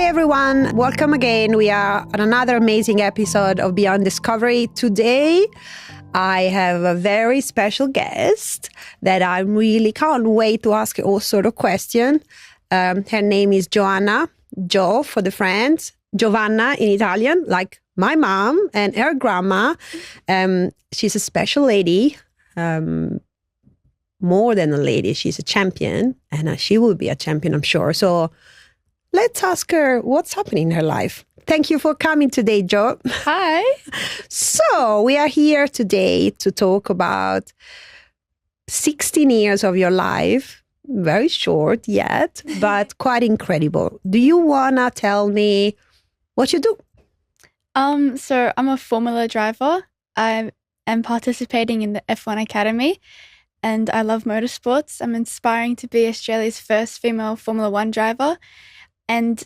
Hi everyone, welcome again. We are on another amazing episode of Beyond Discovery. Today, I have a very special guest that I really can't wait to ask all sort of questions. Her name is Joanna, Jo for the friends, Giovanna in Italian, like my mom and her grandma. She's a special lady, more than a lady. She's a champion, and she will be a champion, I'm sure. So let's ask her what's happening in her life. Thank you for coming today, Jo. Hi. So we are here today to talk about 16 years of your life. Very short yet, but quite incredible. Do you want to tell me what you do? So I'm a Formula driver. I am participating in the F1 Academy and I love motorsports. I'm aspiring to be Australia's first female Formula One driver. And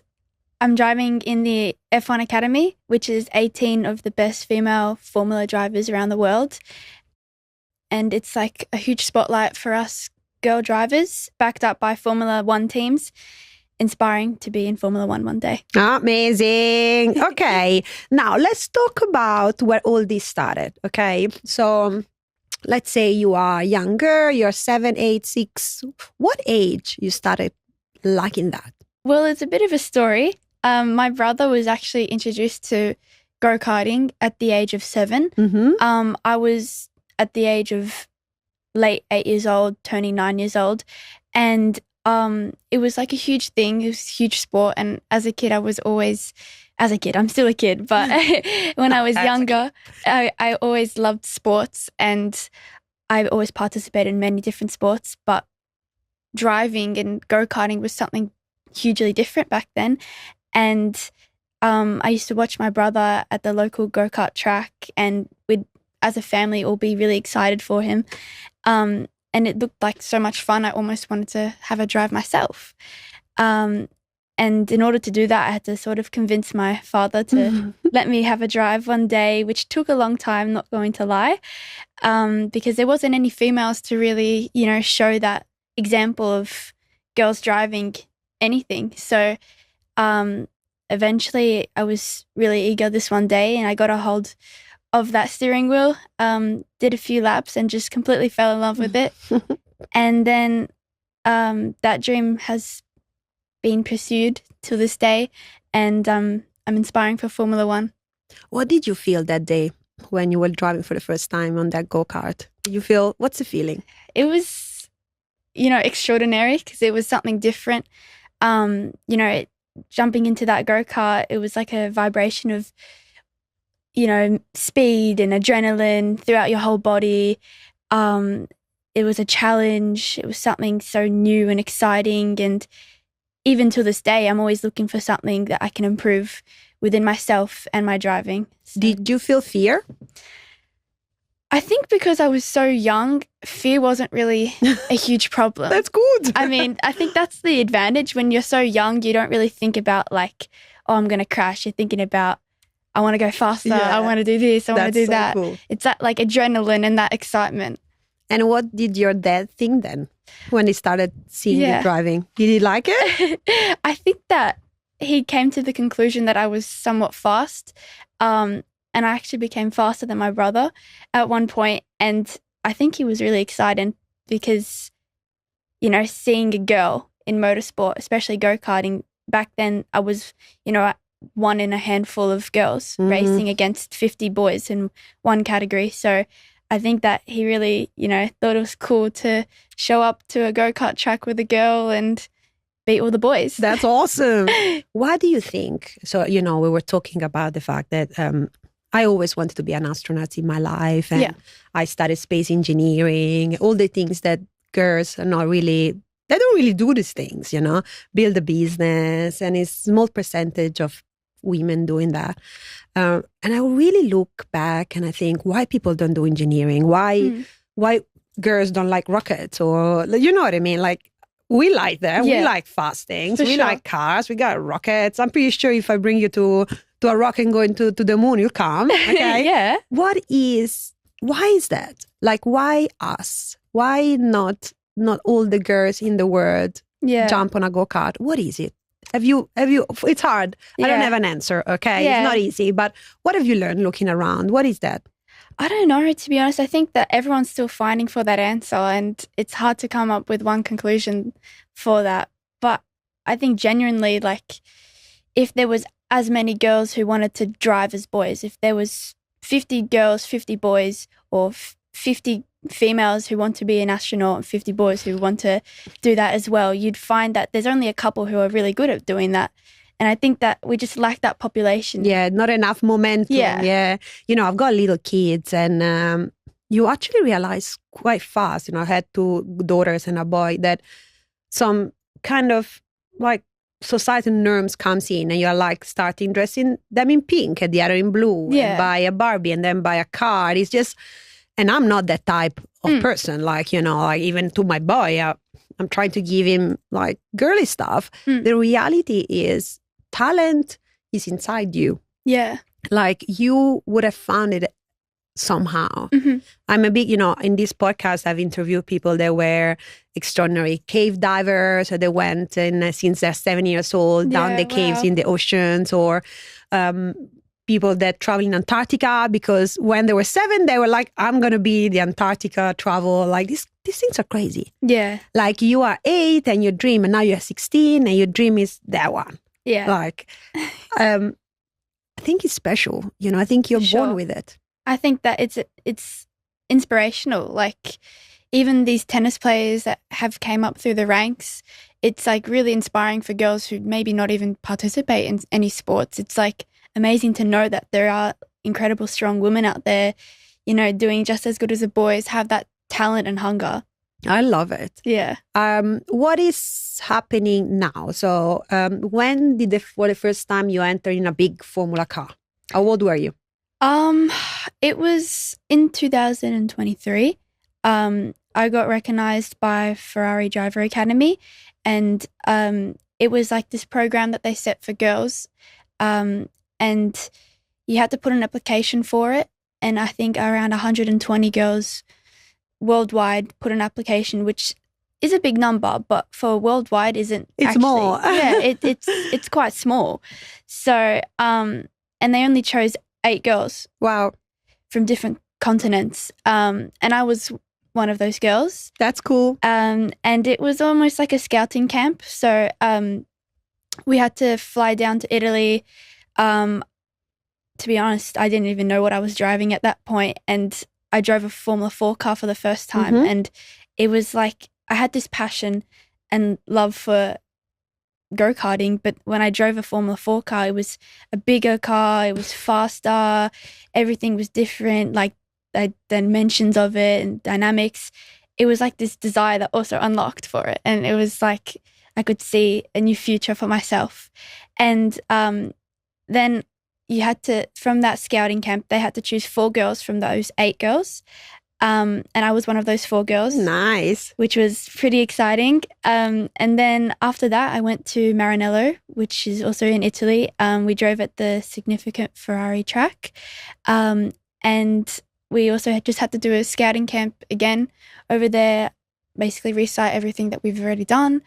I'm driving in the F1 Academy, which is 18 of the best female Formula drivers around the world. And it's like a huge spotlight for us girl drivers, backed up by Formula One teams, inspiring to be in Formula One one day. Amazing. Okay. Now let's talk about where all this started. Okay. So let's say you are younger, you're 7, 8, 6. What age you started liking that? Well, it's a bit of a story. My brother was actually introduced to go-karting at the age of 7. Mm-hmm. I was at the age of late 8 years old, turning 9 years old. And it was like a huge thing. It was a huge sport. And as a kid, I'm still a kid, but when I was younger, I always loved sports and I always participated in many different sports. But driving and go-karting was something hugely different back then. And I used to watch my brother at the local go-kart track and we'd, as a family, all be really excited for him. And it looked like so much fun. I almost wanted to have a drive myself. And in order to do that, I had to sort of convince my father to let me have a drive one day, which took a long time, not going to lie, because there wasn't any females to really, show that example of girls driving anything. So eventually I was really eager this one day and I got a hold of that steering wheel, did a few laps and just completely fell in love with it. And then that dream has been pursued to this day and I'm inspiring for Formula One. What did you feel that day when you were driving for the first time on that go-kart? Did you feel, what's the feeling? It was, extraordinary because it was something different. Jumping into that go-kart, it was like a vibration of, speed and adrenaline throughout your whole body. It was a challenge. It was something so new and exciting. And even to this day, I'm always looking for something that I can improve within myself and my driving. So, did you feel fear? I think because I was so young, fear wasn't really a huge problem. That's good. I mean, I think that's the advantage. When you're so young, you don't really think about like, oh, I'm going to crash. You're thinking about, I want to go faster. Yeah. I want to do this. I want to do that. Cool. It's that like adrenaline and that excitement. And what did your dad think then when he started seeing you driving? Did he like it? I think that he came to the conclusion that I was somewhat fast. And I actually became faster than my brother at one point. And I think he was really excited because, seeing a girl in motorsport, especially go-karting, back then I was, one in a handful of girls racing against 50 boys in one category. So I think that he really, thought it was cool to show up to a go-kart track with a girl and beat all the boys. That's awesome. Why do you think? So, we were talking about the fact that I always wanted to be an astronaut in my life. And I studied space engineering, all the things that girls are not really, they don't really do these things, build a business. And it's a small percentage of women doing that. And I really look back and I think, why people don't do engineering? Why girls don't like rockets? Or, you know what I mean? Like, we like them. We like fast things. We like cars. We got rockets. I'm pretty sure if I bring you to a rocket and go into the moon, you'll come. Okay. Why is that? Like, why us? Why not all the girls in the world jump on a go-kart? What is it? It's hard. I don't have an answer, okay? Yeah. It's not easy, but what have you learned looking around? What is that? I don't know, to be honest. I think that everyone's still finding for that answer, and it's hard to come up with one conclusion for that. But I think genuinely, like, if there was as many girls who wanted to drive as boys, if there was 50 girls, 50 boys, or 50 females who want to be an astronaut and 50 boys who want to do that as well, you'd find that there's only a couple who are really good at doing that. And I think that we just lack that population. Yeah, not enough momentum. Yeah. You know, I've got little kids, and you actually realize quite fast, you know, I had 2 daughters and a boy, that some kind of like societal norms comes in, and you're like starting dressing them in pink and the other in blue, and buy a Barbie and then buy a car. It's just, and I'm not that type of person. Like, you know, like even to my boy, I'm trying to give him like girly stuff. The reality is, talent is inside you. Yeah. Like you would have found it somehow. I'm a big, you know, in this podcast, I've interviewed people that were extraordinary cave divers, or they went in since they're 7 years old down the caves in the oceans, or people that travel in Antarctica because when they were 7, they were like, I'm going to be the Antarctica travel. Like these things are crazy. Yeah. Like you are 8 and you dream, and now you're 16 and your dream is that one. Yeah. Like, I think it's special. You know, I think you're born with it. I think that it's inspirational. Like even these tennis players that have came up through the ranks, it's like really inspiring for girls who maybe not even participate in any sports. It's like amazing to know that there are incredible, strong women out there, you know, doing just as good as the boys, have that talent and hunger. I love it. Yeah. What is happening now? So when did for the first time you entered in a big Formula car? How old were you? It was in 2023. I got recognized by Ferrari Driver Academy, and it was like this program that they set for girls, and you had to put an application for it, and I think around 120 girls worldwide put an application, which is a big number, but for worldwide isn't. It's actually, more. Yeah, it's quite small. So and they only chose 8 girls. Wow. From different continents, and I was one of those girls. That's cool. And it was almost like a scouting camp. So we had to fly down to Italy. To be honest, I didn't even know what I was driving at that point, and I drove a Formula 4 car for the first time, and it was like I had this passion and love for go-karting, but when I drove a Formula 4 car, it was a bigger car, it was faster, everything was different, like the dimensions of it and dynamics. It was like this desire that also unlocked for it, and it was like I could see a new future for myself. And then you had to, from that scouting camp, they had to choose 4 girls from those 8 girls. And I was one of those 4 girls. Nice. Which was pretty exciting. And then after that, I went to Maranello, which is also in Italy. We drove at the significant Ferrari track. And we also just had to do a scouting camp again over there, basically recite everything that we've already done.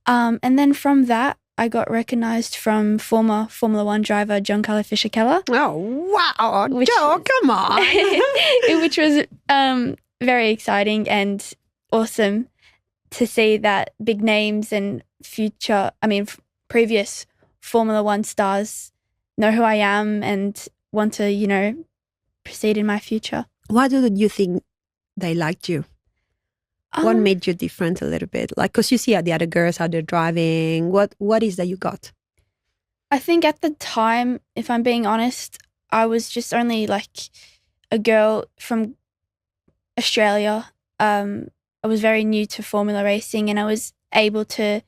And then from that, I got recognised from former Formula 1 driver Giancarlo Fisichella. Oh, wow. Joe, come on. Which was very exciting and awesome to see that big names and previous Formula 1 stars know who I am and want to, you know, proceed in my future. Why do you think they liked you? What made you different a little bit? Like, because you see the other girls how they're driving. What is that you got? I think at the time, if I'm being honest, I was just only like a girl from Australia. I was very new to Formula racing, and I was able to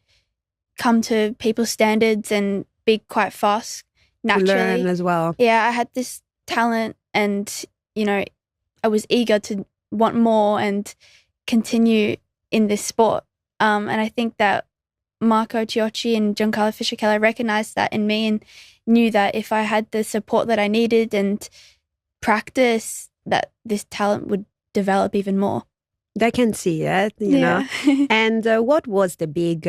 come to people's standards and be quite fast naturally. To learn as well. Yeah, I had this talent, and, you know, I was eager to want more and continue in this sport. And I think that Marco Chiocci and Giancarlo Fisichella recognized that in me and knew that if I had the support that I needed and practice, that this talent would develop even more. They can see it, you know. And what was the big,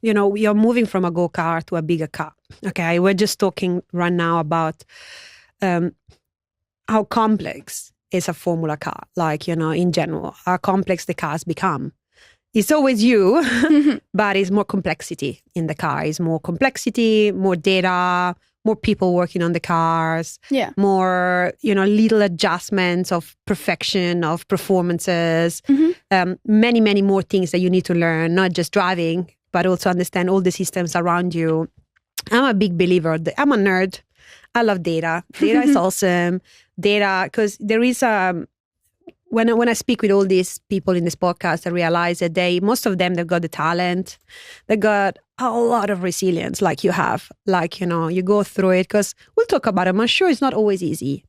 you're moving from a go-kart to a bigger car. Okay, we're just talking right now about how complex is a Formula car, like, in general, how complex the cars become. It's always you, but it's more complexity in the car. It's more complexity, more data, more people working on the cars, more, little adjustments of perfection, of performances, many, many more things that you need to learn, not just driving, but also understand all the systems around you. I'm a big believer. I'm a nerd. I love data. Data is awesome. Data, because there is when I speak with all these people in this podcast, I realize that most of them, they've got the talent. They got a lot of resilience like you have. Like, you go through it, because we'll talk about it. I'm sure it's not always easy.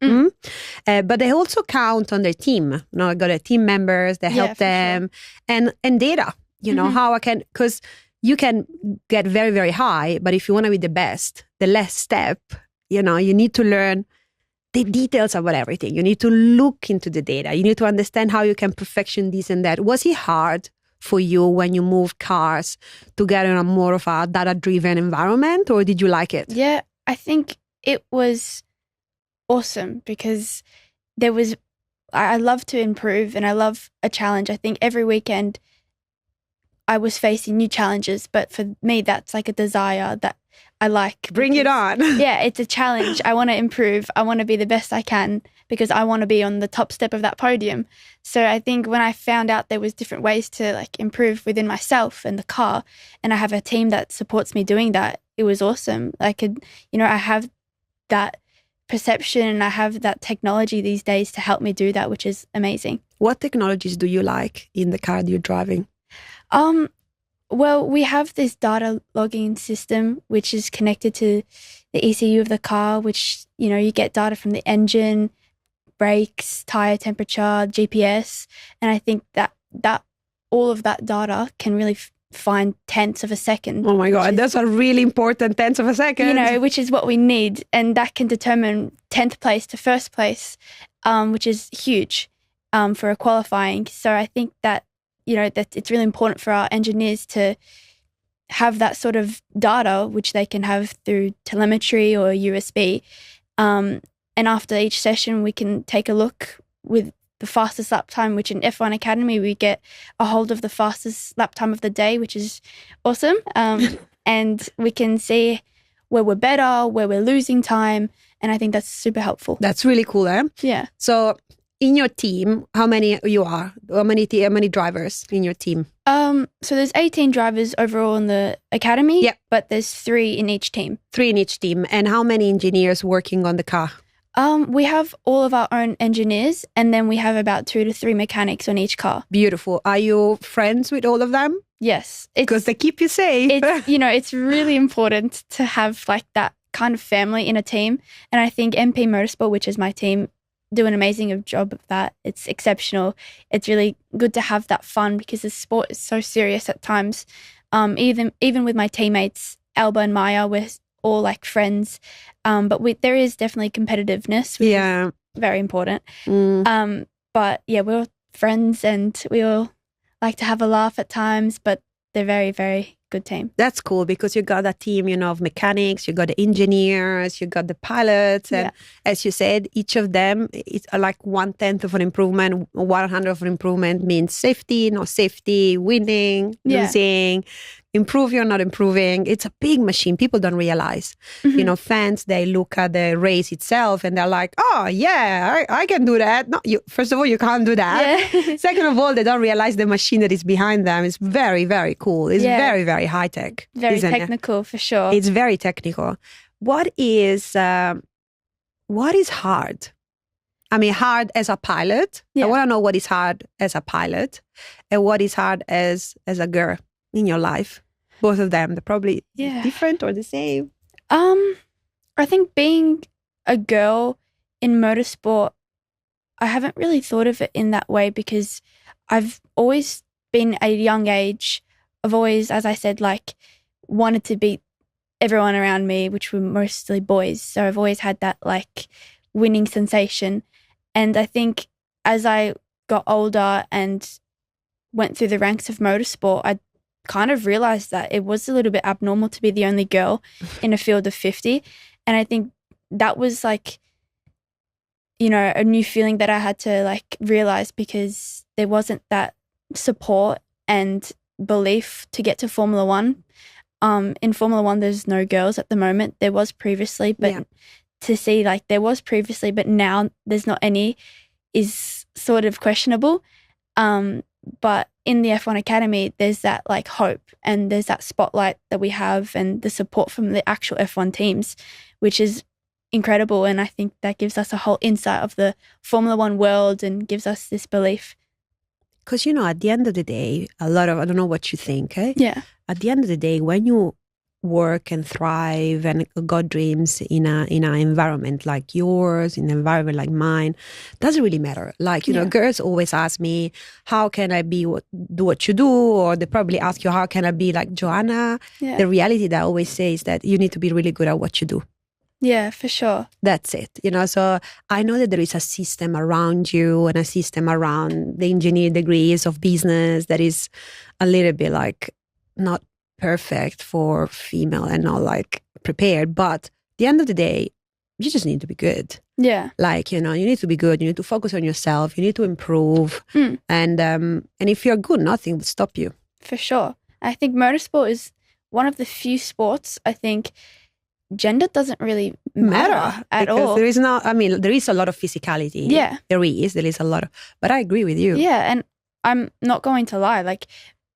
But they also count on their team. Got their team members, they help them. Sure. And data, how I can, because you can get very, very high, but if you want to be the best, the last step, you need to learn the details about everything. You need to look into the data. You need to understand how you can perfection this and that. Was it hard for you when you moved cars to get in a more of a data-driven environment, or did you like it? Yeah, I think it was awesome because I love to improve and I love a challenge. I think every weekend I was facing new challenges, but for me, that's like a desire that I like. Bring it on. Yeah, it's a challenge. I want to improve. I want to be the best I can because I want to be on the top step of that podium. So I think when I found out there was different ways to like improve within myself and the car, and I have a team that supports me doing that, it was awesome. I could, I have that perception and I have that technology these days to help me do that, which is amazing. What technologies do you like in the car that you're driving? Well, we have this data logging system, which is connected to the ECU of the car, which, you get data from the engine, brakes, tire temperature, GPS. And I think that all of that data can really find tenths of a second. Oh my God, that's a really important tenths of a second. Which is what we need. And that can determine 10th place to first place, which is huge for a qualifying. So I think that that it's really important for our engineers to have that sort of data, which they can have through telemetry or USB. And after each session, we can take a look with the fastest lap time, which in F1 Academy, we get a hold of the fastest lap time of the day, which is awesome. And we can see where we're better, where we're losing time. And I think that's super helpful. That's really cool, eh? Yeah. So in your team, how many you are? How many drivers in your team? So there's 18 drivers overall in the academy, but there's 3 in each team. 3 in each team. And how many engineers working on the car? We have all of our own engineers, and then we have about 2 to 3 mechanics on each car. Beautiful. Are you friends with all of them? Yes. Because they keep you safe. It's really important to have like that kind of family in a team. And I think MP Motorsport, which is my team, do an amazing job of that. It's exceptional. It's really good to have that fun because the sport is so serious at times. Even with my teammates, Alba and Maya, we're all like friends. But there is definitely competitiveness, which is very important. But yeah, we're all friends and we all like to have a laugh at times, but they're very, very good team. That's cool because you got a team, of mechanics, you got the engineers, you got the pilots. And as you said, each of them is like 1/10 of an improvement, 100 of an improvement means safety, not safety, winning, losing, improve, you're not improving. It's a big machine. People don't realize. Fans, they look at the race itself and they're like, oh yeah, I can do that. No, first of all, you can't do that. Yeah. Second of all, they don't realize the machine that is behind them is very, very cool. It's very, very high tech. Very technical for sure. It's very technical. What is hard? I mean, hard as a pilot. I want to know what is hard as a pilot and what is hard as a girl in your life. Both of them, they're probably different or the same. I think being a girl in motorsport, I haven't really thought of it in that way because I've always been at a young age. I've always, as I said, like wanted to beat everyone around me, which were mostly boys. So I've always had that like winning sensation. And I think as I got older and went through the ranks of motorsport, I kind of realized that it was a little bit abnormal to be the only girl in a field of 50. And I think that was like, you know, a new feeling that I had to like realize, because there wasn't that support and belief to get to Formula One. In Formula One, there's no girls at the moment. There was previously, but to see like there was previously, but now there's not any, is sort of questionable. But in the F1 Academy, there's that like hope, and there's that spotlight that we have, and the support from the actual F1 teams, which is incredible. And I think that gives us a whole insight of the Formula One world and gives us this belief. Because, you know, at the end of the day, I don't know what you think, eh? Yeah. At the end of the day, when you work and thrive and got dreams in an environment like yours, in an environment like mine, doesn't really matter. Like, you know, girls always ask me, how can I do what you do? Or they probably ask you, how can I be like Joanna? Yeah. The reality that I always say is that you need to be really good at what you do. Yeah, for sure. That's it. You know, so I know that there is a system around you and a system around the engineering degrees of business that is a little bit like not perfect for female and not like prepared. But at the end of the day, you just need to be good. Yeah. Like, you know, you need to be good. You need to focus on yourself. You need to improve. And if you're good, nothing will stop you. For sure. I think motorsport is one of the few sports, I think, gender doesn't really matter at all. There is there is a lot of physicality. Yeah. There is a lot of, but I agree with you. Yeah. And I'm not going to lie, like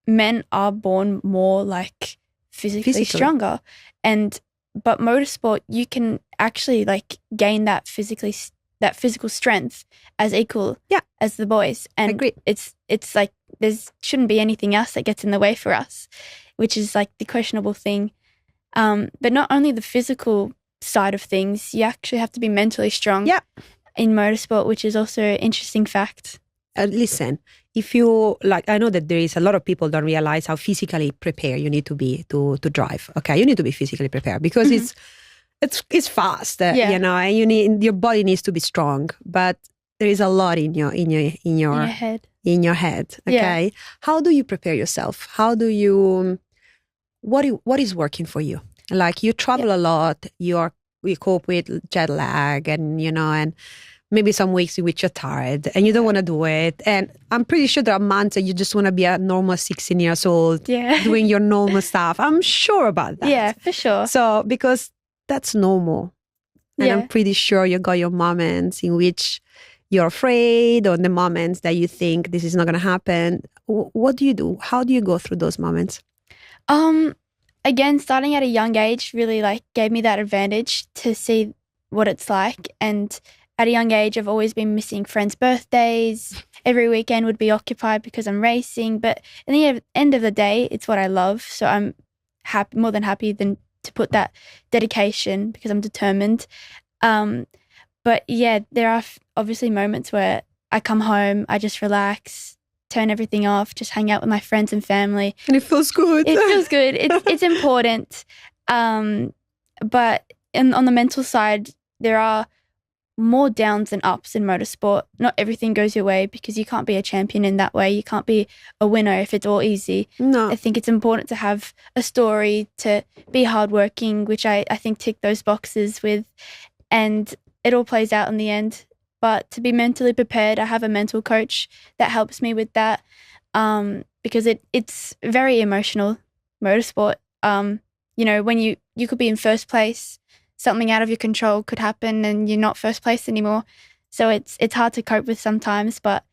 men are born more like physically stronger. But motorsport, you can actually like gain that physical strength as equal as the boys. And I agree. It's like there shouldn't be anything else that gets in the way for us, which is like the questionable thing. But not only the physical side of things, you actually have to be mentally strong in motorsport, which is also an interesting fact. Listen, if you like, I know that there is a lot of people don't realize how physically prepared you need to be to drive. Okay, you need to be physically prepared because it's fast, you know, and your body needs to be strong. But there is a lot in your head. In your head. Okay, yeah. How do you prepare yourself? How do you? What is working for you? Like you travel a lot, you cope with jet lag, and you know, and maybe some weeks in which you're tired and you don't want to do it. And I'm pretty sure there are months that you just want to be a normal 16 years old doing your normal stuff. I'm sure about that. Yeah, for sure. So because that's normal, and I'm pretty sure you got your moments in which you're afraid, or the moments that you think this is not going to happen. What do you do? How do you go through those moments? Again, starting at a young age really like gave me that advantage to see what it's like. And at a young age, I've always been missing friends' birthdays. Every weekend would be occupied because I'm racing. But at the end of the day, it's what I love. So I'm more than happy to put that dedication because I'm determined. But yeah, there are obviously moments where I come home, I just relax, turn everything off, just hang out with my friends and family. And it feels good. It feels good. It's important. But on the mental side, there are more downs than ups in motorsport. Not everything goes your way because you can't be a champion in that way. You can't be a winner if it's all easy. No. I think it's important to have a story, to be hardworking, which I think tick those boxes with, and it all plays out in the end. But to be mentally prepared, I have a mental coach that helps me with that because it's very emotional, motorsport. You know, when you could be in first place, something out of your control could happen and you're not first place anymore. So it's hard to cope with sometimes, but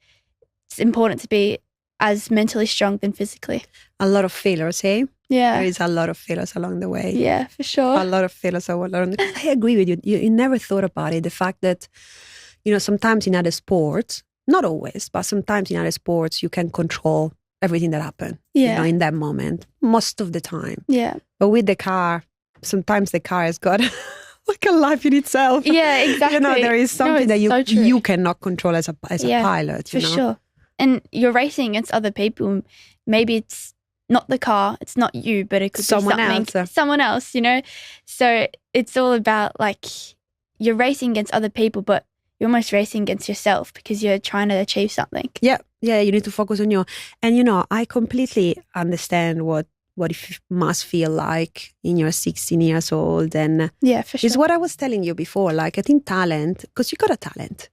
it's important to be as mentally strong than physically. A lot of failures, eh? Yeah. There is a lot of failures along the way. Yeah, for sure. A lot of failures along the way. I agree with you. You never thought about it. The fact that, you know, sometimes in other sports, not always, but sometimes in other sports, you can control everything that happens, you know, in that moment, most of the time. Yeah. But with the car, sometimes the car has got like a life in itself. Yeah, exactly. You know, there is something that you cannot control as a pilot. For sure. And you're racing against other people. Maybe it's not the car, it's not you, but it could be someone else, you know? So it's all about like you're racing against other people, but you're almost racing against yourself because you're trying to achieve something. Yeah, Yeah, you need to focus on you. And, I completely understand what it must feel like in your 16 years old. And yeah, for sure. it's what I was telling you before. Like, I think talent, because you got a talent.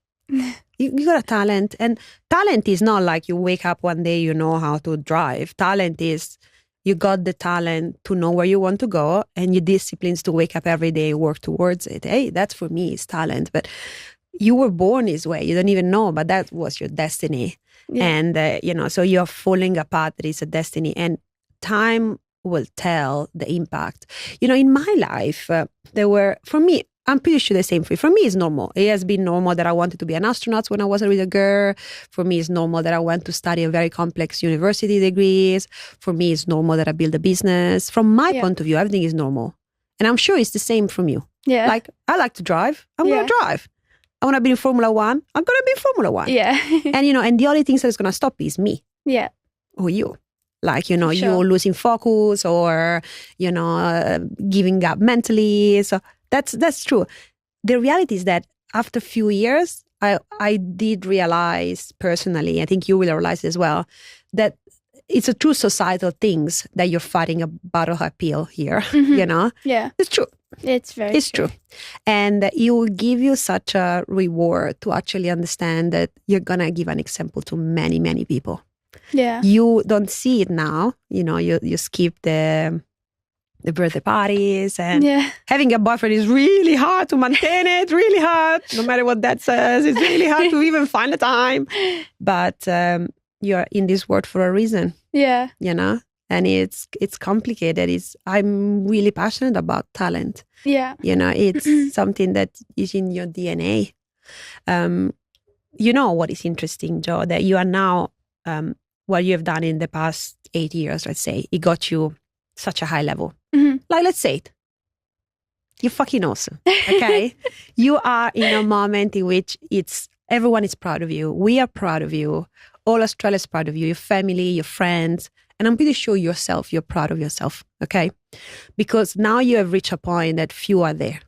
You got a talent. And talent is not like you wake up one day, you know how to drive. Talent is you got the talent to know where you want to go and your disciplines to wake up every day, work towards it. Hey, that's for me is talent. But you were born this way. You don't even know, but that was your destiny. Yeah. And, so you're falling apart. There is a destiny. And time will tell the impact. In my life, for me, I'm pretty sure the same for you. For me, it's normal. It has been normal that I wanted to be an astronaut when I was a little girl. For me, it's normal that I went to study a very complex university degrees. For me, it's normal that I build a business. From my point of view, everything is normal. And I'm sure it's the same from you. Yeah. Like, I like to drive. I'm going to drive. I want to be in Formula One. I'm going to be in Formula One. Yeah. And the only thing that's going to stop is me. Yeah. Or you. Like, you're losing focus or, giving up mentally. So that's true. The reality is that after a few years, I did realize personally, I think you will realize as well, that it's a true societal things that you're fighting a battle uphill here, Yeah. It's true. It's true. And it will give you such a reward to actually understand that you're going to give an example to many, many people. Yeah. You don't see it now. You skip the birthday parties and having a boyfriend is really hard to maintain it, really hard. No matter what that says, it's really hard to even find the time. But you're in this world for a reason. Yeah. And it's complicated. I'm really passionate about talent. Yeah. It's something that is in your DNA. What is interesting, Jo, that you are now, what you have done in the past 8 years, let's say, it got you such a high level. Mm-hmm. Like, let's say it. You're fucking awesome. Okay. You are in a moment in which everyone is proud of you. We are proud of you. All Australia is proud of you, your family, your friends. And I'm pretty sure yourself, you're proud of yourself. Okay. Because now you have reached a point that few are there.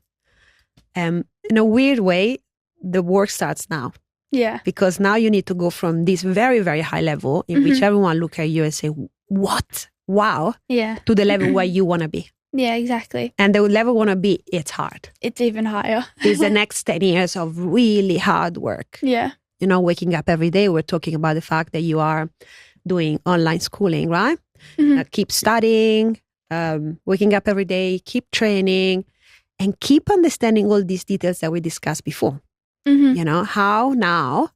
In a weird way, the work starts now. Yeah. Because now you need to go from this very, very high level in which everyone look at you and say, what? Wow. Yeah. To the level where you want to be. Yeah, exactly. And the level want to be, it's hard. It's even higher. It's the next 10 years of really hard work. Yeah. Waking up every day, we're talking about the fact that you are doing online schooling, right? Mm-hmm. Keep studying, waking up every day, keep training, and keep understanding all these details that we discussed before. Mm-hmm. How now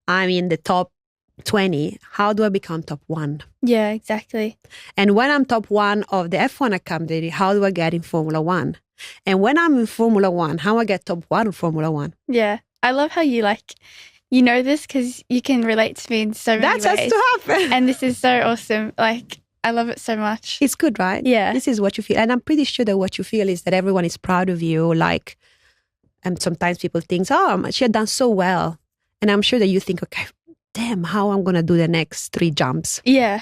I'm in the top 20, how do I become top 1? Yeah, exactly. And when I'm top 1 of the F1 Academy, how do I get in Formula 1? And when I'm in Formula 1, how I get top 1 in Formula 1? Yeah. I love how you know this because you can relate to me in so many ways. That has to happen. And this is so awesome. Like, I love it so much. It's good, right? Yeah. This is what you feel. And I'm pretty sure that what you feel is that everyone is proud of you. Like, and sometimes people think, oh, she had done so well. And I'm sure that you think, okay, damn, how I'm going to do the next 3 jumps. Yeah.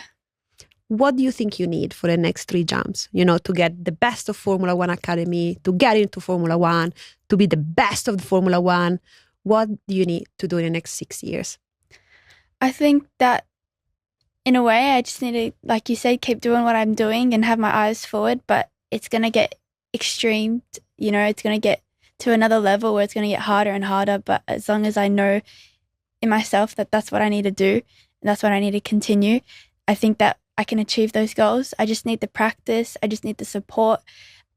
What do you think you need for the next 3 jumps? To get the best of Formula 1 Academy, to get into Formula 1, to be the best of the Formula 1. What do you need to do in the next 6 years? I think that in a way, I just need to, like you said, keep doing what I'm doing and have my eyes forward, but it's going to get extreme. It's going to get to another level where it's going to get harder and harder. But as long as I know in myself that that's what I need to do and that's what I need to continue, I think that I can achieve those goals. I just need the practice. I just need the support.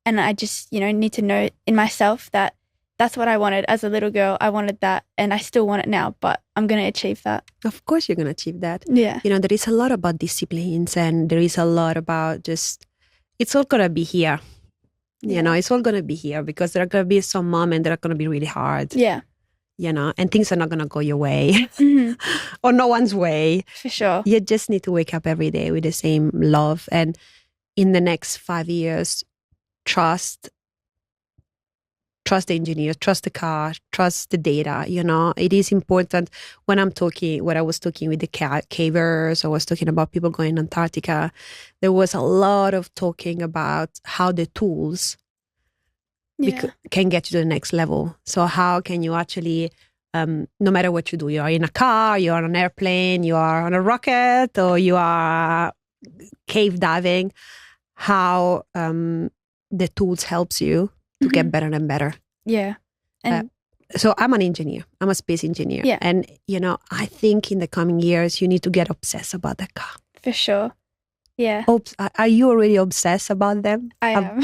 And I just, need to know in myself that that's what I wanted as a little girl. I wanted that and I still want it now, but I'm going to achieve that. Of course you're going to achieve that. Yeah. There is a lot about disciplines and there is a lot about just, it's all going to be here. It's all going to be here because there are going to be some moments that are going to be really hard. Yeah. And things are not going to go your way or no one's way. For sure. You just need to wake up every day with the same love. And in the next 5 years, trust the engineer, trust the car, trust the data. It is important when I was talking with the cavers, I was talking about people going to Antarctica. There was a lot of talking about how the tools can get you to the next level. So how can you actually no matter what you do, you are in a car, you are on an airplane, you are on a rocket, or you are cave diving, how the tools helps you to get better and better. Yeah. And so I'm an engineer. I'm a space engineer. Yeah. And, I think in the coming years, you need to get obsessed about the car. For sure. Yeah. Are you already obsessed about them? I am.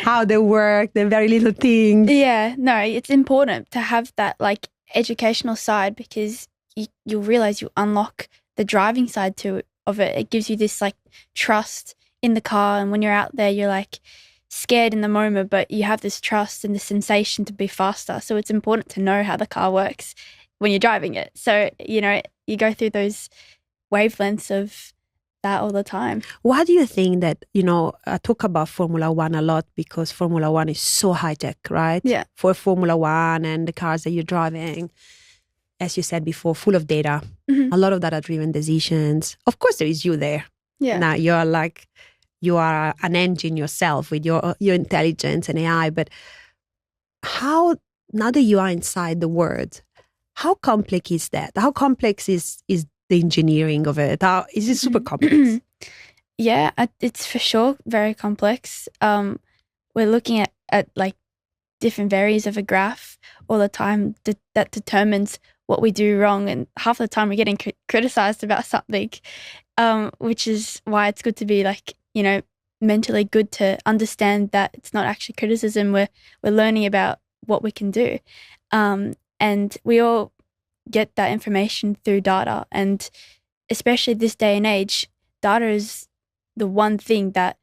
How they work, the very little things. Yeah. No, it's important to have that like educational side, because you'll realize you unlock the driving side of it. It gives you this like trust in the car. And when you're out there, you're like scared in the moment, but you have this trust and the sensation to be faster. So it's important to know how the car works when you're driving it. So, you go through those wavelengths of that all the time. Why do you think that, I talk about Formula One a lot because Formula One is so high tech, right? Yeah. For Formula One and the cars that you're driving, as you said before, full of data, a lot of data-driven decisions. Of course, there is you there. Yeah. Now, you are an engine yourself with your intelligence and AI, but how, now that you are inside the world, how complex is that? How complex is the engineering of it? Is it super complex? Yeah, it's for sure very complex. We're looking at like different values of a graph all the time that determines what we do wrong, and half the time we're getting criticized about something, which is why it's good to be like, mentally good to understand that it's not actually criticism. We're learning about what we can do, and we all get that information through data. And especially this day and age, data is the one thing that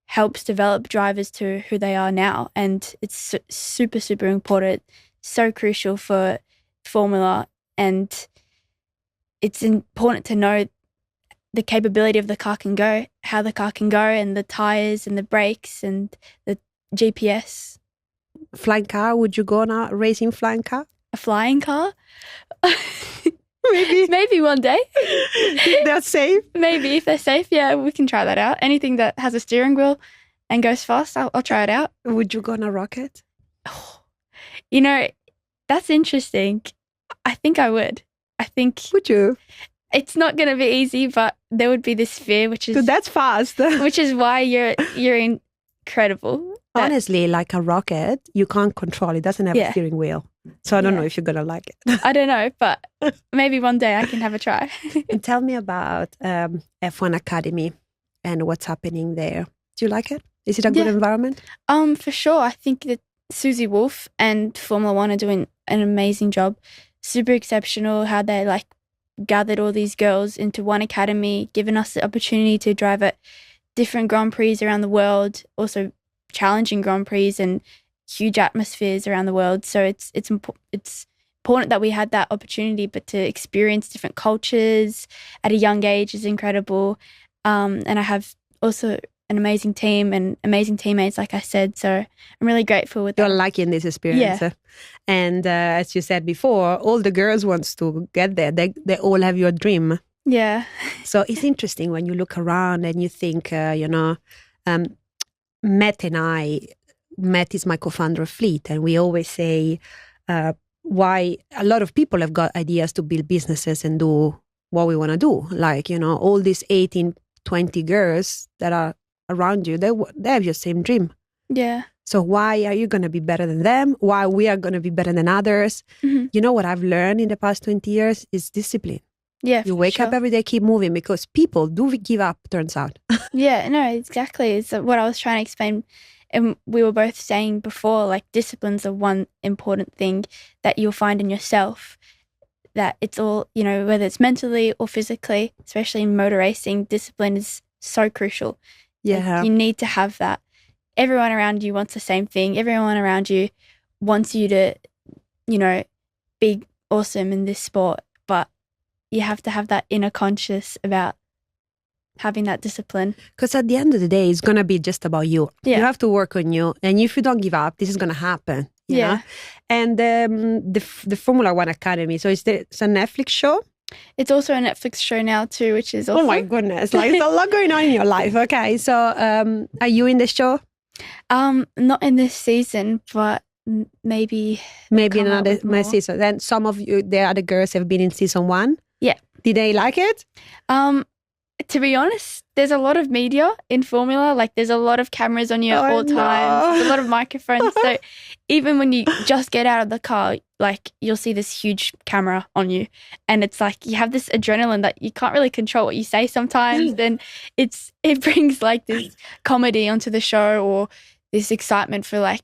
helps develop drivers to who they are now. And it's super, super important, so crucial for Formula. And it's important to know the capability of the car can go, how the car can go, and the tires and the brakes and the GPS. Flying car, would you go on a racing flying car? A flying car? Maybe one day. If they're safe. Maybe if they're safe, yeah, we can try that out. Anything that has a steering wheel and goes fast, I'll try it out. Would you go on a rocket? Oh, that's interesting. I think I would. Would you? It's not going to be easy, but there would be this fear, which is... That's fast. Which is why you're incredible. Honestly, like a rocket, you can't control. It doesn't have a steering wheel. So I don't know if you're going to like it. I don't know, but maybe one day I can have a try. And tell me about F1 Academy and what's happening there. Do you like it? Is it a good environment? For sure. I think that Susie Wolf and Formula One are doing an amazing job. Super exceptional how they like gathered all these girls into one academy, given us the opportunity to drive at different Grand Prix around the world, also challenging Grand Prix and huge atmospheres around the world. So it's important that we had that opportunity, but to experience different cultures at a young age is incredible. And I have also an amazing team and amazing teammates, like I said. So I'm really grateful with that. You're liking this experience. Yeah. And as you said before, all the girls wants to get there. They all have your dream. Yeah. So it's interesting when you look around and you think, Matt is my co-founder of Fleet, and we always say why a lot of people have got ideas to build businesses and do what we want to do. Like, all these 18, 20 girls that are around you, they have your same dream. Yeah. So why are you going to be better than them? Why we are going to be better than others? Mm-hmm. You know what I've learned in the past 20 years is discipline. Yeah, you wake up every day, keep moving, because people do give up, turns out. Yeah, no, exactly. It's what I was trying to explain. And we were both saying before, like, discipline's the one important thing that you'll find in yourself. That it's all, whether it's mentally or physically, especially in motor racing, discipline is so crucial. Yeah. Like, you need to have that. Everyone around you wants the same thing. Everyone around you wants you to, be awesome in this sport. But you have to have that inner conscious about having that discipline. Because at the end of the day, it's going to be just about you. Yeah. You have to work on you. And if you don't give up, this is going to happen. You know? And the Formula One Academy, so it's a Netflix show? It's also a Netflix show now too, which is awesome. Oh my goodness. Like, there's a lot going on in your life. Okay. So are you in the show? Not in this season, but maybe another season. Then some of you, the other girls, have been in season 1. Yeah. Did they like it? To be honest, there's a lot of media in Formula. Like, there's a lot of cameras on you at all times. There's a lot of microphones. So even when you just get out of the car, like, you'll see this huge camera on you. And it's like you have this adrenaline that you can't really control what you say sometimes. Then it brings like this comedy onto the show, or this excitement for like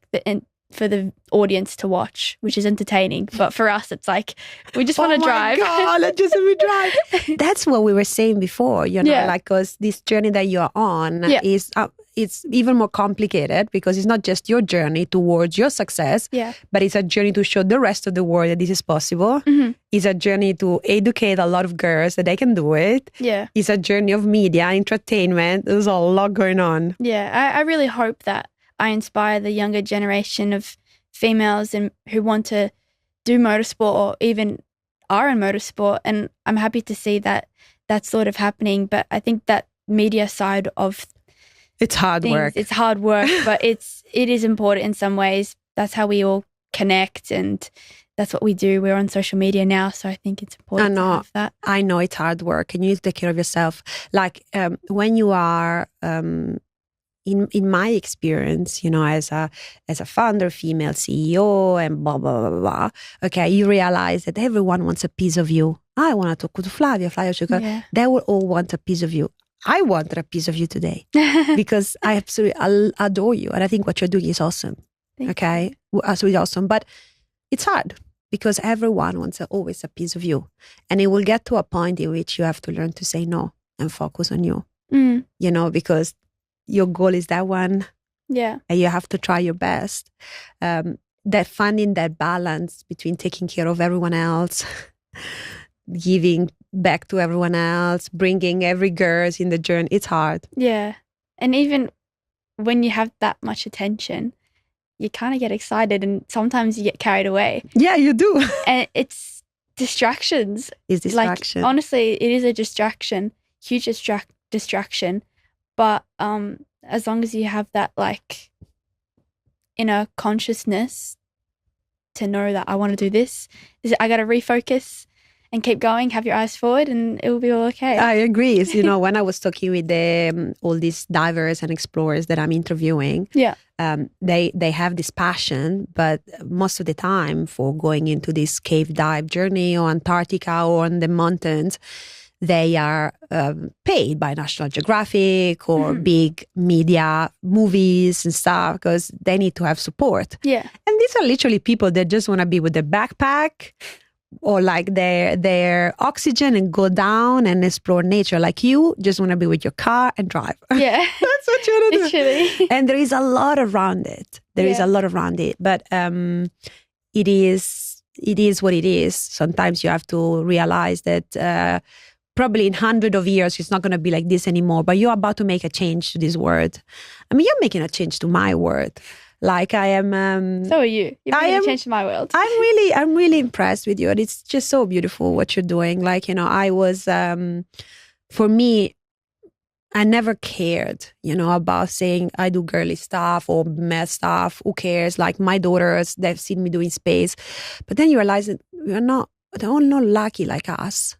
for the audience to watch, which is entertaining. But for us, it's like, we just want to drive. Oh my God, let's just drive. That's what we were saying before, like, because this journey that you're on is, it's even more complicated, because it's not just your journey towards your success, but it's a journey to show the rest of the world that this is possible. Mm-hmm. It's a journey to educate a lot of girls that they can do it. Yeah. It's a journey of media, entertainment. There's a lot going on. Yeah, I really hope that I inspire the younger generation of females who want to do motorsport, or even are in motorsport. And I'm happy to see that that's sort of happening. But I think that media side of it's hard work. It's hard work, but it is important in some ways. That's how we all connect, and that's what we do. We're on social media now, so I think it's important to have that. I know it's hard work, and you need to take care of yourself. Like when you are in my experience, as a founder, female CEO, and blah blah blah blah. Okay, you realize that everyone wants a piece of you. I want to talk to Flavia, Ciconte. They will all want a piece of you. I want a piece of you today because I absolutely adore you, and I think what you're doing is awesome. Okay, absolutely awesome. But it's hard because everyone wants always a piece of you, and it will get to a point in which you have to learn to say no and focus on you. Because your goal is that one. Yeah. And you have to try your best. That finding that balance between taking care of everyone else, giving back to everyone else, bringing every girl in the journey, it's hard. Yeah. And even when you have that much attention, you kind of get excited, and sometimes you get carried away. Yeah, you do. And it's distractions. It's distraction. Like, honestly, it is a distraction, huge distraction. But as long as you have that like inner consciousness to know that I want to do this, I got to refocus and keep going, have your eyes forward, and it will be all okay. I agree. When I was talking with all these divers and explorers that I'm interviewing, they have this passion, but most of the time for going into this cave dive journey or Antarctica or on the mountains, they are paid by National Geographic or big media movies and stuff, because they need to have support. Yeah. And these are literally people that just want to be with their backpack or like their oxygen and go down and explore nature. Like, you just want to be with your car and drive. Yeah. That's what you want to do. Literally. And there is a lot around it. But it is what it is. Sometimes you have to realize that probably in hundreds of years, it's not going to be like this anymore, but you're about to make a change to this world. I mean, you're making a change to my world. Like, I am... so are you. You're making a change to my world. I'm really impressed with you. And it's just so beautiful what you're doing. Like, I was... for me, I never cared, about saying I do girly stuff or male stuff. Who cares? Like, my daughters, they've seen me doing space. But then you realize that they're all not lucky like us.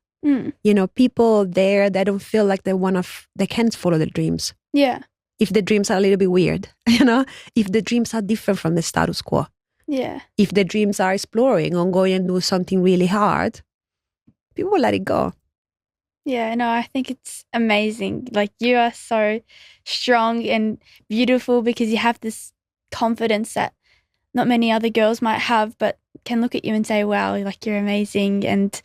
People there, they don't feel like they can't follow their dreams. Yeah. If the dreams are a little bit weird, if the dreams are different from the status quo. Yeah. If the dreams are exploring or going and do something really hard, people will let it go. Yeah, no, I think it's amazing. Like, you are so strong and beautiful because you have this confidence that not many other girls might have, but can look at you and say, wow, like, you're amazing. And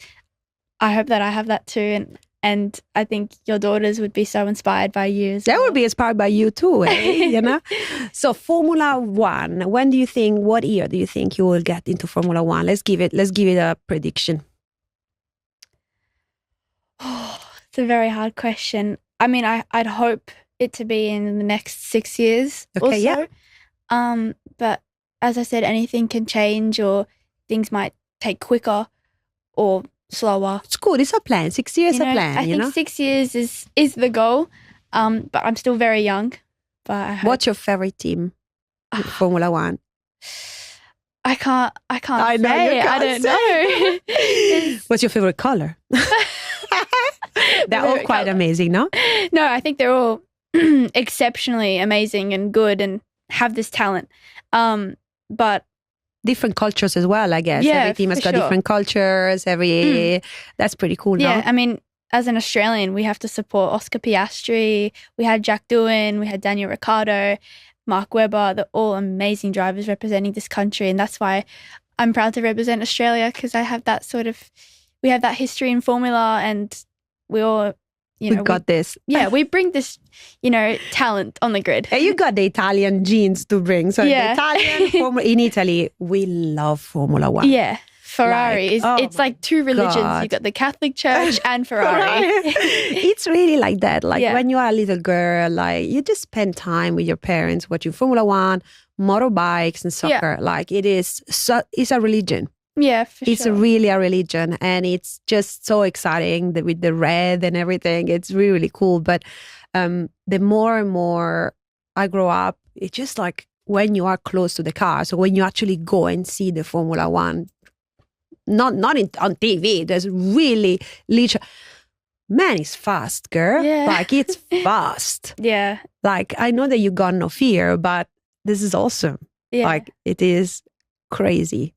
I hope that I have that too. And I think your daughters would be so inspired by you as well. They would be inspired by you too, So Formula One, what year do you think you will get into Formula One? Let's give it a prediction. Oh, it's a very hard question. I mean, I'd hope it to be in the next 6 years or so. Yeah. But as I said, anything can change, or things might take quicker or slower. It's good. It's a plan. 6 years a plan. I think 6 years is the goal. But I'm still very young. But what's your favorite team in Formula One? I can't I know, say. you can't I don't know. What's your favorite color? They're all quite amazing, no? No, I think they're all exceptionally amazing and good and have this talent. But different cultures as well, I guess. Yeah, every team has for got sure. different cultures. That's pretty cool, yeah, no? I mean, as an Australian, we have to support Oscar Piastri. We had Jack Doohan. We had Daniel Ricciardo, Mark Webber. They're all amazing drivers representing this country, and that's why I'm proud to represent Australia, because I have that we have that history in Formula, and we all, we got this. Yeah, we bring this, talent on the grid. And you got the Italian genes to bring. So Yeah. the Italian in Italy, we love Formula One. Yeah. Ferrari it's like two religions. God. You've got the Catholic Church and Ferrari. It's really like that. Like Yeah. when you are a little girl, like you just spend time with your parents watching Formula One, motorbikes and soccer. Like it's a religion. Yeah, for It's sure. really a religion, and it's just so exciting with the red and everything. It's really, really cool. But the more and more I grow up, it's just like when you are close to the car. So when you actually go and see the Formula One, not on TV, there's really literally, man, it's fast, girl. Yeah. Like it's fast. Yeah. Like I know that you got no fear, but this is awesome. Yeah. Like it is crazy.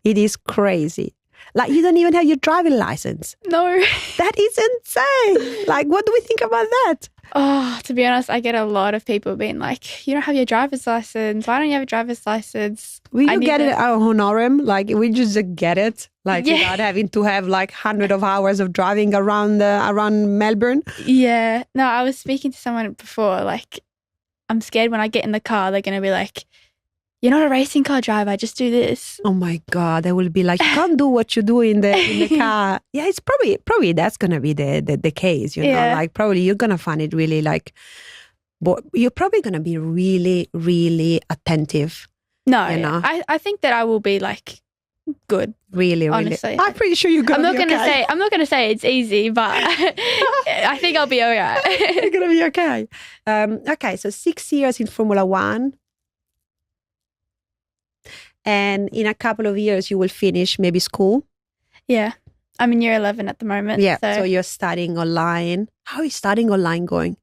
It is crazy. Like you don't even have your driving license. No. That is insane. Like what do we think about that? Oh, to be honest, I get a lot of people being like, you don't have your driver's license. Why don't you have a driver's license? We get it at honorem. Like we just get it. Like without having to have like hundreds of hours of driving around Melbourne. Yeah. No, I was speaking to someone before, like, I'm scared when I get in the car, they're going to be like, you're not a racing car driver, just do this. Oh my God, they will be like, you can't do what you do in the car. Yeah, it's probably that's gonna be the case, you know. Like probably you're gonna find it really like, but you're probably gonna be really, really attentive. No, you know? I think that I will be like good. Really, honestly. I'm pretty sure you're gonna be okay. I'm not gonna say it's easy, but I think I'll be alright. You're gonna be okay. Okay, so 6 years in Formula One. And in a couple of years, you will finish maybe school. Yeah. I'm in year 11 at the moment. Yeah. So you're studying online. How is studying online going?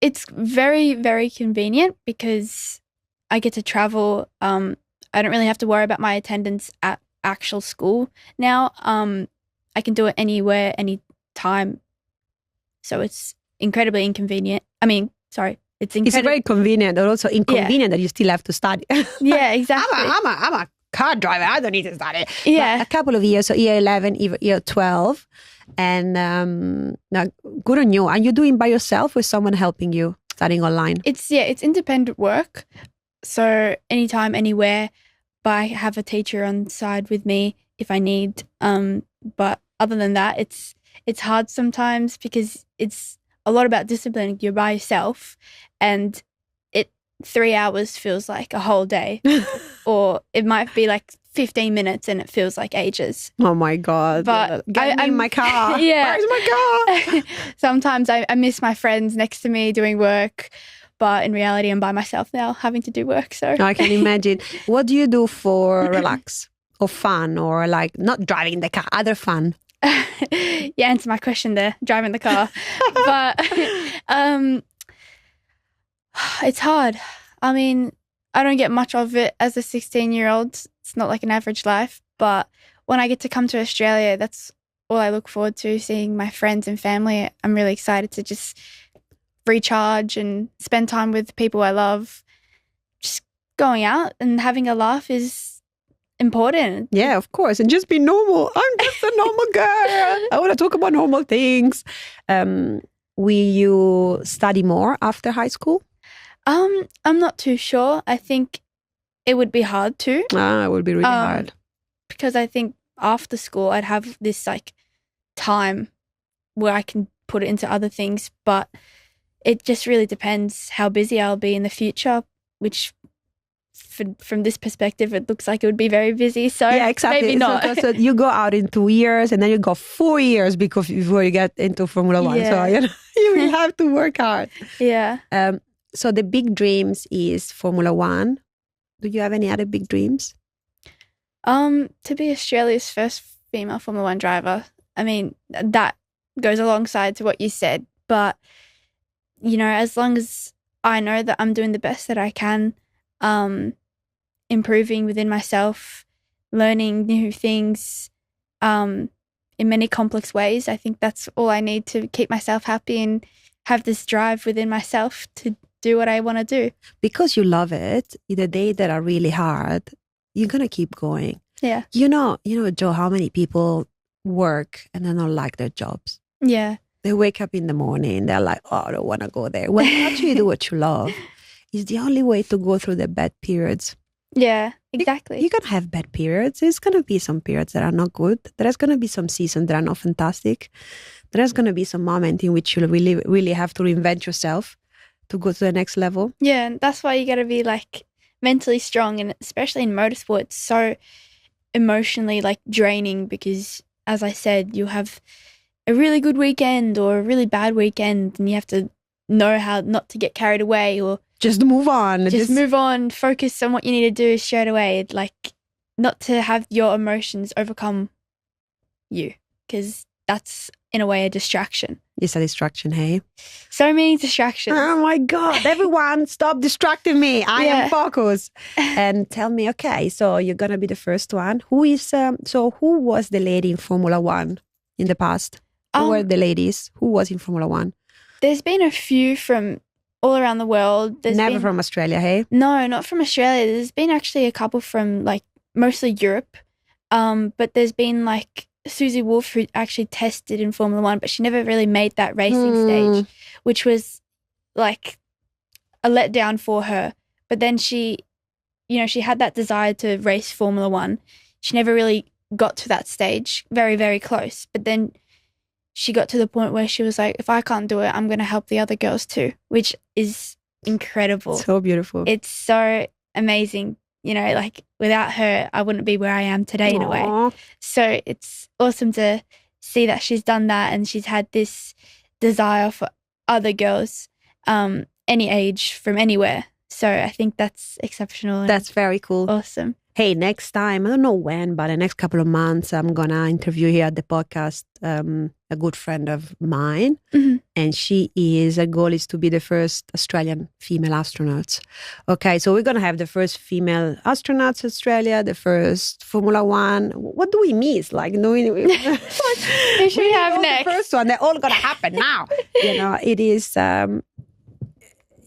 It's very, very convenient because I get to travel. I don't really have to worry about my attendance at actual school now. I can do it anywhere, anytime. So it's incredibly inconvenient. It's very convenient, but also inconvenient that you still have to study. Yeah, exactly. I'm a car driver. I don't need to study. Yeah. But a couple of years, so year 11, year 12. And now, good on you. Are you doing by yourself or someone helping you studying online? It's independent work. So anytime, anywhere. But I have a teacher on side with me if I need. But other than that, it's hard sometimes because it's a lot about discipline. You're by yourself, and 3 hours feels like a whole day, or it might be like 15 minutes and it feels like ages. Oh my God! But I'm in my car. Yeah, where's my car? Sometimes I miss my friends next to me doing work, but in reality, I'm by myself now, having to do work. So I can imagine. What do you do for relax or fun, or like not driving the car, other fun? You answer my question there, driving the car. But it's hard. I mean, I don't get much of it as a 16-year-old. It's not like an average life. But when I get to come to Australia, that's all I look forward to, seeing my friends and family. I'm really excited to just recharge and spend time with people I love. Just going out and having a laugh is important. Yeah, of course. And just be normal. I'm just a normal girl. I want to talk about normal things. Will you study more after high school? I'm not too sure. I think it would be hard to. It would be really hard. Because I think after school I'd have this like time where I can put it into other things, but it just really depends how busy I'll be in the future, which from this perspective, it looks like it would be very busy. So yeah, exactly. Maybe not. So you go out in 2 years and then you go 4 years before you get into Formula One. Yeah. So you will have to work hard. Yeah. So the big dreams is Formula One, Do you have any other big dreams? To be Australia's first female Formula One driver. I mean, that goes alongside to what you said, but you know, as long as I know that I'm doing the best that I can, improving within myself, learning new things, in many complex ways, I think that's all I need to keep myself happy and have this drive within myself to do what I want to do. Because you love it, the days that are really hard, you're going to keep going. Yeah. You know, Joe, how many people work and they don't like their jobs? Yeah. They wake up in the morning, they're like, oh, I don't want to go there. When you actually do what you love, it's the only way to go through the bad periods. Yeah, exactly. You're going to have bad periods. There's going to be some periods that are not good. There's going to be some seasons that are not fantastic. There's going to be some moment in which you really, really have to reinvent yourself to go to the next level. Yeah, and that's why you got to be like mentally strong, and especially in motorsport, it's so emotionally like draining because, as I said, you have a really good weekend or a really bad weekend, and you have to know how not to get carried away or just move on. Just move on, focus on what you need to do straight away, like not to have your emotions overcome you, because that's in a way a distraction. It's a distraction, hey? So many distractions. Oh my God, everyone stop distracting me. I am focused. And tell me, okay, so you're going to be the first one. Who was the lady in Formula One in the past? Who were the ladies? Who was in Formula One? There's been a few from all around the world. Never from Australia, hey? No, not from Australia. There's been actually a couple from like mostly Europe. But there's been like Susie Wolff, who actually tested in Formula One, but she never really made that racing stage, which was like a letdown for her. But then she had that desire to race Formula One. She never really got to that stage, very, very close. But then she got to the point where she was like, if I can't do it, I'm going to help the other girls too, which is incredible. So beautiful. It's so amazing. You know, like without her, I wouldn't be where I am today in a way. So it's awesome to see that she's done that and she's had this desire for other girls, any age, from anywhere. So I think that's exceptional. That's very cool. Awesome. Hey, next time, I don't know when, but the next couple of months, I'm going to interview here at the podcast a good friend of mine. Mm-hmm. And her goal is to be the first Australian female astronaut. Okay, so we're going to have the first female astronauts in Australia, the first Formula One. What do we miss? Like, who should we have next? The first one, they're all going to happen now.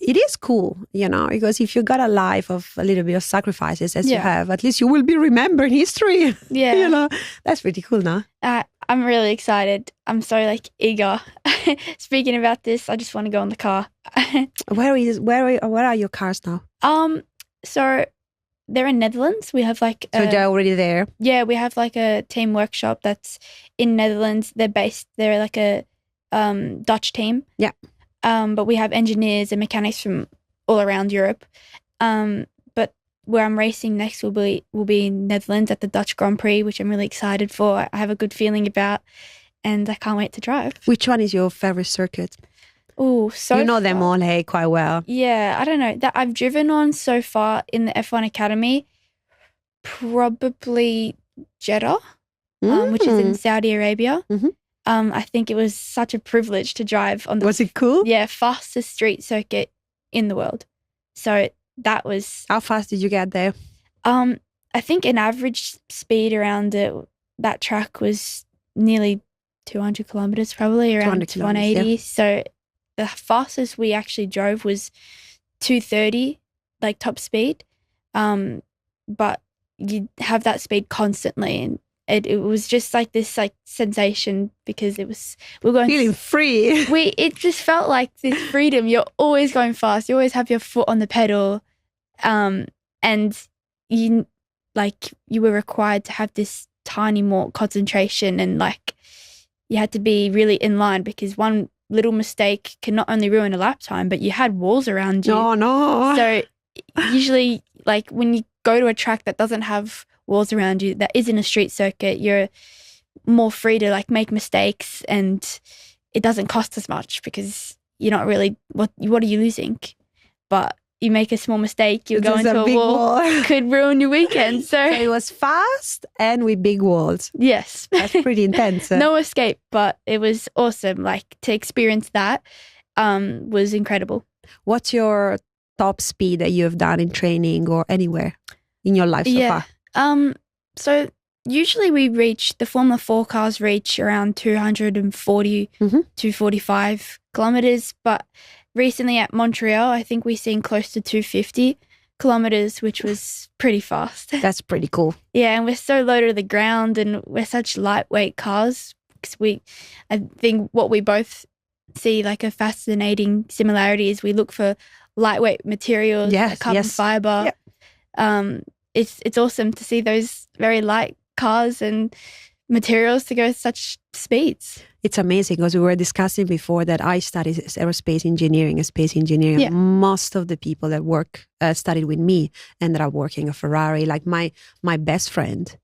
It is cool, because if you got a life of a little bit of sacrifices as you have, at least you will be remembered in history. Yeah. That's pretty cool, no? I'm really excited. I'm so eager. Speaking about this, I just want to go in the car. Where are your cars now? So they're in Netherlands. We have so they're already there. Yeah, we have a team workshop that's in Netherlands. They're like a Dutch team. Yeah. But we have engineers and mechanics from all around Europe. But where I'm racing next will be in Netherlands at the Dutch Grand Prix, which I'm really excited for. I have a good feeling about, and I can't wait to drive. Which one is your favorite circuit? Oh, so you know them all, hey, quite well. Yeah, I don't know that I've driven on so far in the F1 Academy. Probably Jeddah, which is in Saudi Arabia. Mm-hmm. I think it was such a privilege to drive on the... Was it cool? Yeah, fastest street circuit in the world. So that was... How fast did you get there? I think an average speed around that track was nearly 200 kilometers, probably around 180. Yeah. So the fastest we actually drove was 230, top speed. But you have that speed constantly, and it was just this sensation because we're going feeling free. It just felt like this freedom. You're always going fast. You always have your foot on the pedal, and you were required to have this tiny more concentration, and you had to be really in line because one little mistake can not only ruin a lap time, but you had walls around you. Oh no! So usually, when you go to a track that doesn't have walls around you, that isn't a street circuit, you're more free to make mistakes, and it doesn't cost as much because you're not really what are you losing? But you make a small mistake, you'll go Just into a big wall, could ruin your weekend. So it was fast and with big walls. Yes. That's pretty intense. No escape, but it was awesome. Like to experience that was incredible. What's your top speed that you have done in training or anywhere in your life so far? So usually the Formula 4 cars reach around 240 245 kilometers, but recently at Montreal, I think we've seen close to 250 kilometers, which was pretty fast. That's pretty cool. Yeah, and we're so low to the ground and we're such lightweight cars because I think what we both see like a fascinating similarity is we look for lightweight materials, like carbon fiber. Yep. It's awesome to see those very light cars and materials to go at such speeds. It's amazing because we were discussing before that I studied aerospace engineering and space engineering. Yeah. Most of the people that studied with me ended up working at Ferrari. Like my best friend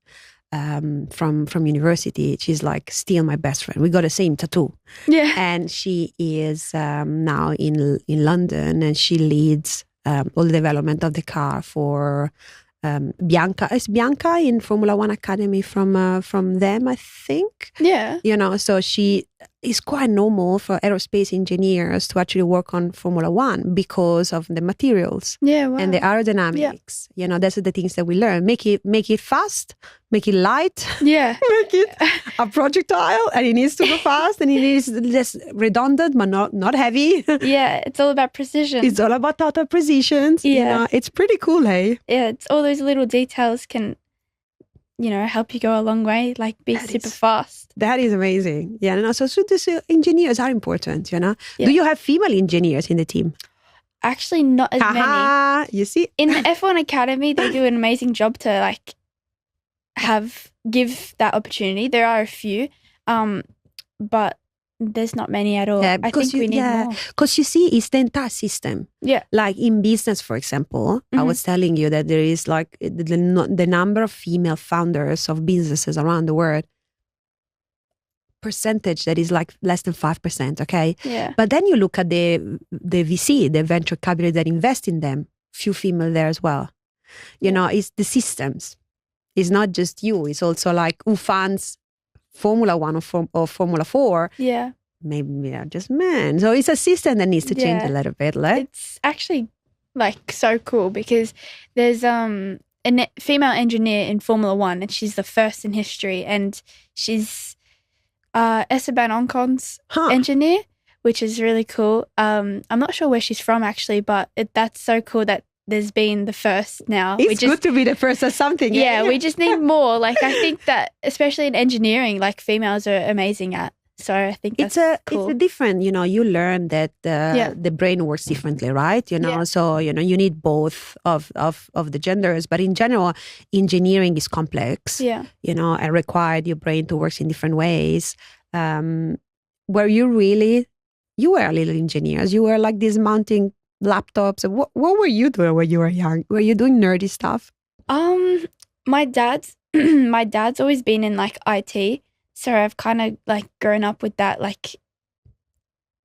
from university, she's like still my best friend. We got the same tattoo. Yeah, and she is now in London, and she leads all the development of the car for. Bianca in Formula One Academy from them, I think. Yeah. So she is quite normal for aerospace engineers to actually work on Formula One because of the materials and the aerodynamics. Yeah. That's the things that we learn. Make it fast, make it light, make it a projectile, and it needs to go fast, and it is less redundant but not heavy. Yeah, it's all about precision. It's all about total precision. Yeah. It's pretty cool, hey? Yeah, it's all those little details can help you go a long way, like be super fast. That is amazing. Yeah, so these engineers are important, Yeah. Do you have female engineers in the team? Actually, not as many. You see? In the F1 Academy, they do an amazing job to give that opportunity. There are a few, but there's not many at all. I think we need more. Because you see, it's the entire system. Yeah. Like in business, for example, I was telling you that there is like the number of female founders of businesses around the world, percentage that is like less than 5%, okay? Yeah. But then you look at the VC, the venture capital that invest in them, few female there as well. It's the systems. It's not just you. It's also like who funds Formula 1 or Formula 4. Yeah. Maybe just men. So it's a system that needs to change a little bit. It's actually like so cool because there's a female engineer in Formula 1 and she's the first in history, and she's Esteban Ocon's engineer, which is really cool. I'm not sure where she's from actually, but that's so cool that there's been the first now. It's good to be the first at something. Yeah, we just need more. Like I think that especially in engineering, like females are amazing at. So I think that's cool. It's a different, you learn that the brain works differently, right? So, you need both of the genders. But in general, engineering is complex, and required your brain to work in different ways. Where you were a little engineers. You were like dismounting laptops. What were you doing when you were young? Were you doing nerdy stuff? My dad's always been in like IT. So I've kind of like grown up with that like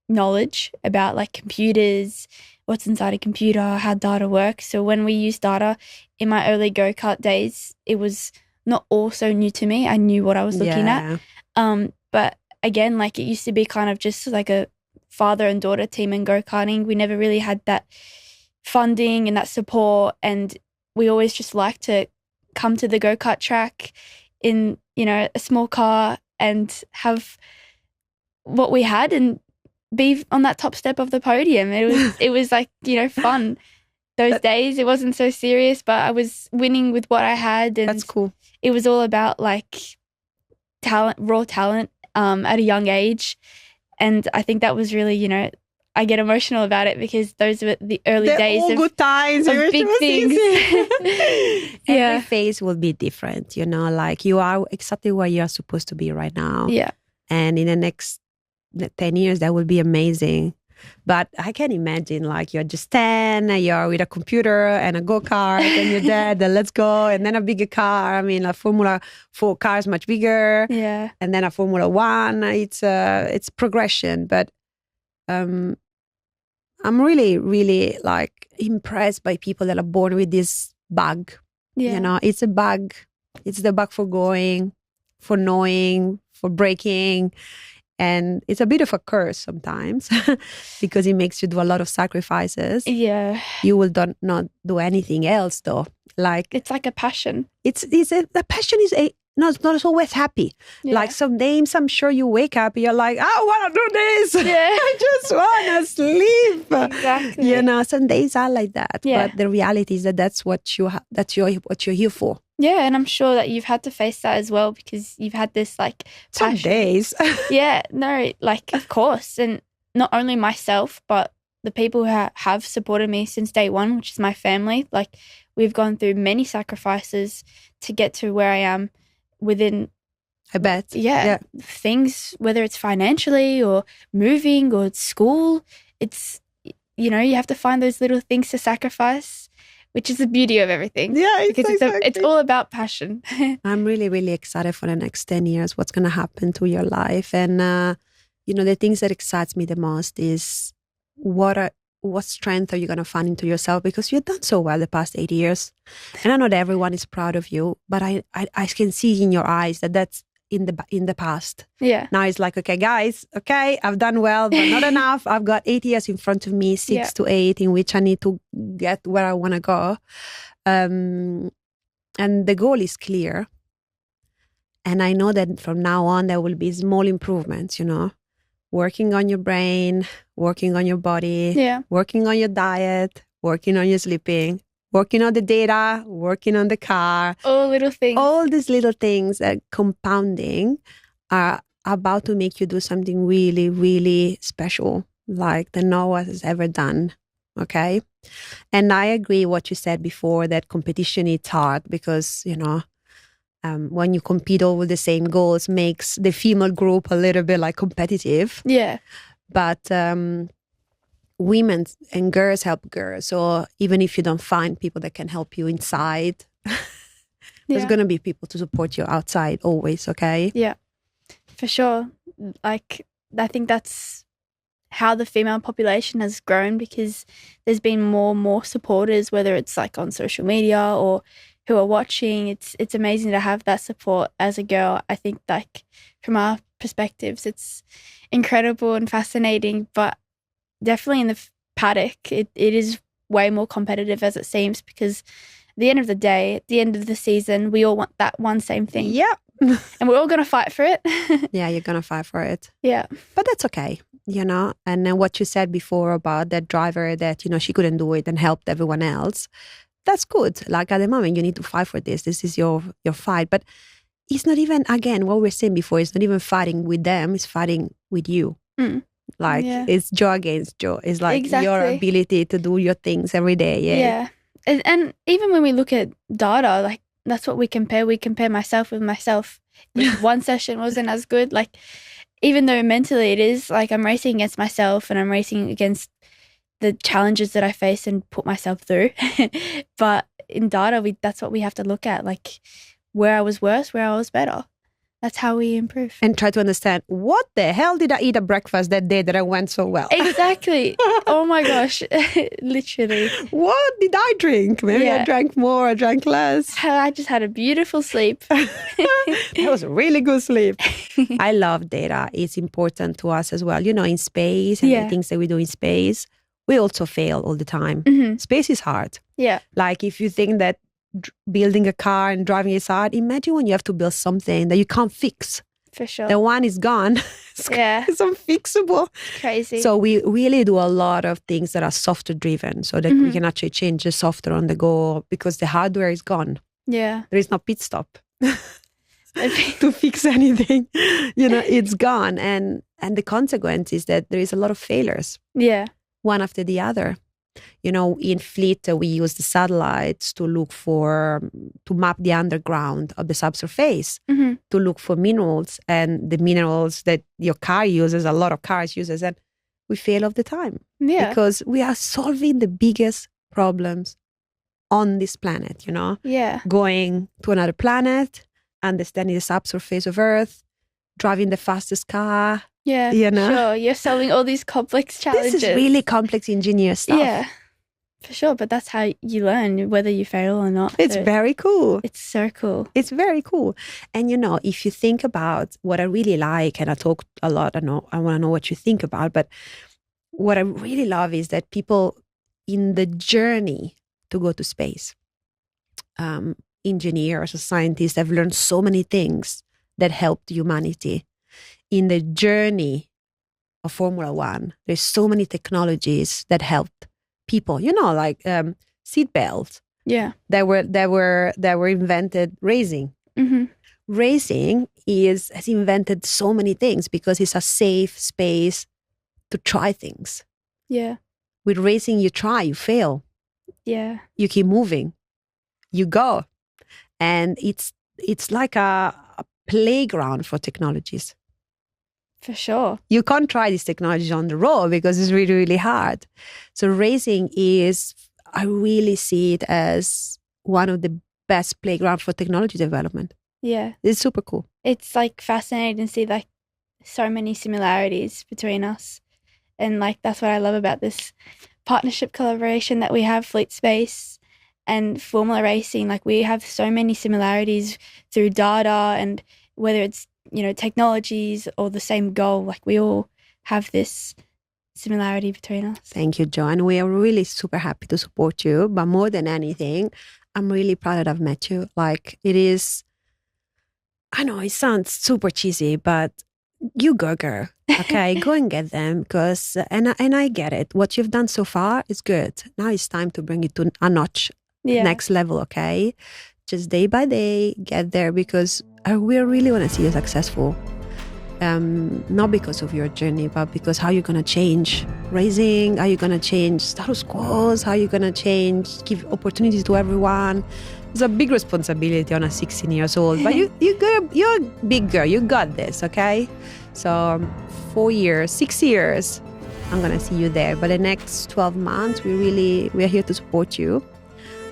knowledge about like computers, what's inside a computer, how data works. So when we use data in my early go-kart days, it was not all so new to me. I knew what I was looking at. But again, like it used to be kind of just like a father and daughter team in go-karting. We never really had that funding and that support. And we always just liked to come to the go-kart track in, a small car and have what we had and be on that top step of the podium. It was like, fun. Those days, it wasn't so serious, but I was winning with what I had. And that's cool. It was all about like talent, raw talent at a young age. And I think that was really, I get emotional about it because those were the early days all of good times, of big things. Every phase will be different, like you are exactly where you are supposed to be right now. Yeah. And in the next 10 years, that will be amazing. But I can imagine like you're just 10, you're with a computer and a go-kart and your dad, let's go. And then a bigger car. I mean, a Formula 4 car is much bigger. Yeah. And then a Formula 1, it's progression. But I'm really, really like impressed by people that are born with this bug. Yeah. You know, it's a bug. It's the bug for going, for knowing, for breaking. And it's a bit of a curse sometimes because it makes you do a lot of sacrifices. Yeah. You will not do anything else though. Like it's like a passion. The passion is not always happy. Yeah. Like some days I'm sure you wake up, you're like, I want to do this. Yeah. I just want to sleep. Exactly. You know, some days are like that. Yeah. But the reality is that's what what you're here for. Yeah, and I'm sure that you've had to face that as well because you've had this like passion. Some days. Yeah, no, like of course. And not only myself, but the people who have supported me since day one, which is my family. Like we've gone through many sacrifices to get to where I am within, I bet. Yeah. Things, whether it's financially or moving or school, it's, you know, you have to find those little things to sacrifice, which is the beauty of everything. Yeah, because it's all about passion. I'm really, really excited for the next 10 years, what's going to happen to your life. And, you know, the things that excites me the most is what strength are you going to find into yourself? Because you've done so well the past 8 years. And I know that everyone is proud of you, but I can see in your eyes that that's in the past. Yeah. Now it's like, okay, guys, okay, I've done well, but not enough. I've got 8 years in front of me, 6 to 8, in which I need to get where I want to go. And the goal is clear. And I know that from now on, there will be small improvements, you know, working on your brain, working on your body, working on your diet, working on your sleeping, working on the data, working on the car. All little things. All these little things that compounding are about to make you do something really, really special, like that no one has ever done. Okay? And I agree what you said before, that competition is hard because, you know, when you compete all with the same goals makes the female group a little bit like competitive. Yeah. But women and girls help girls. So even if you don't find people that can help you inside, there's going to be people to support you outside always, okay? Yeah, for sure. Like, I think that's how the female population has grown because there's been more and more supporters, whether it's like on social media or who are watching. It's amazing to have that support as a girl. I think like from our perspectives, it's incredible and fascinating, but definitely in the paddock, it is way more competitive as it seems because at the end of the day, at the end of the season, we all want that one same thing. Yeah. And we're all going to fight for it. Yeah, you're going to fight for it. Yeah. But that's okay, you know. And then what you said before about that driver that, you know, she couldn't do it and helped everyone else, that's good. Like at the moment, you need to fight for this. This is your fight. But it's not even, again, what we were saying before, it's not even fighting with them, it's fighting with you. Like it's Joe against Joe. It's like your ability to do your things every day. Yeah. And even when we look at data, like that's what we compare. We compare myself with myself. If one session wasn't as good, like even though mentally it is, like I'm racing against myself and I'm racing against the challenges that I face and put myself through. But in data, that's what we have to look at, like where I was worse, where I was better. That's how we improve. And try to understand, what the hell did I eat at breakfast that day that I went so well? Exactly. Oh my gosh. Literally. What did I drink? Maybe I drank more, I drank less. I just had a beautiful sleep. That was a really good sleep. I love data. It's important to us as well. You know, in space and the things that we do in space, we also fail all the time. Mm-hmm. Space is hard. Yeah. Like if you think that building a car and driving is hard, imagine when you have to build something that you can't fix. For sure. The one is gone. It's unfixable. Crazy. So we really do a lot of things that are software driven so that we can actually change the software on the go because the hardware is gone. Yeah. There is no pit stop to fix anything. You know, it's gone. And the consequence is that there is a lot of failures. Yeah. One after the other. You know, in fleet, we use the satellites to map the underground of the subsurface, to look for minerals, and the minerals that your car uses, a lot of cars uses, and we fail all the time. Yeah. Because we are solving the biggest problems on this planet, you know? Yeah. Going to another planet, understanding the subsurface of Earth, driving the fastest car, Yeah, you know? sure. You're solving all these complex challenges. This is really complex engineer stuff. Yeah, for sure. But that's how you learn, whether you fail or not. It's so very cool. It's so cool. It's very cool. And, you know, if you think about what I really like, and I talk a lot, I want to know what you think about, but what I really love is that people in the journey to go to space, engineers or scientists have learned so many things that helped humanity. In the journey of Formula One, there's so many technologies that helped people, you know, like seat belts. Yeah. That were invented racing. Mm-hmm. Racing has invented so many things because it's a safe space to try things. Yeah. With racing, you try, you fail. Yeah. You keep moving. You go. And it's like a playground for technologies. For sure. You can't try these technologies on the road because it's really, really hard. So racing I really see it as one of the best playgrounds for technology development. Yeah. It's super cool. It's like fascinating to see like so many similarities between us. And like that's what I love about this partnership collaboration that we have, Fleet Space and Formula Racing. Like we have so many similarities through data, and whether it's, you know, technologies or the same goal, like we all have this similarity between us. Thank you, Joanne. We are really super happy to support you. But more than anything, I'm really proud that I've met you. Like it is, I know it sounds super cheesy, but you go, girl. Okay, go and get them because, and I get it. What you've done so far is good. Now it's time to bring it to a notch, next level. Okay, just day by day, get there because we really want to see you successful. Not because of your journey, but because how you're going to change racing, how you're going to change status quos, how you're going to give opportunities to everyone. It's a big responsibility on a 16 years old, but you're a big girl. You got this, okay? So 6 years, I'm going to see you there. But the next 12 months, we're here to support you.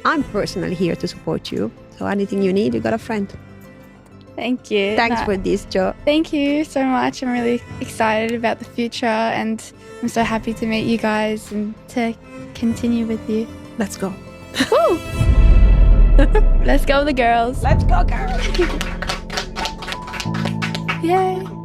I'm personally here to support you. So anything you need, you got a friend. Thank you. Thanks for this, Jo. Thank you so much. I'm really excited about the future and I'm so happy to meet you guys and to continue with you. Let's go. Woo! Let's go, the girls. Let's go, girls. Yay.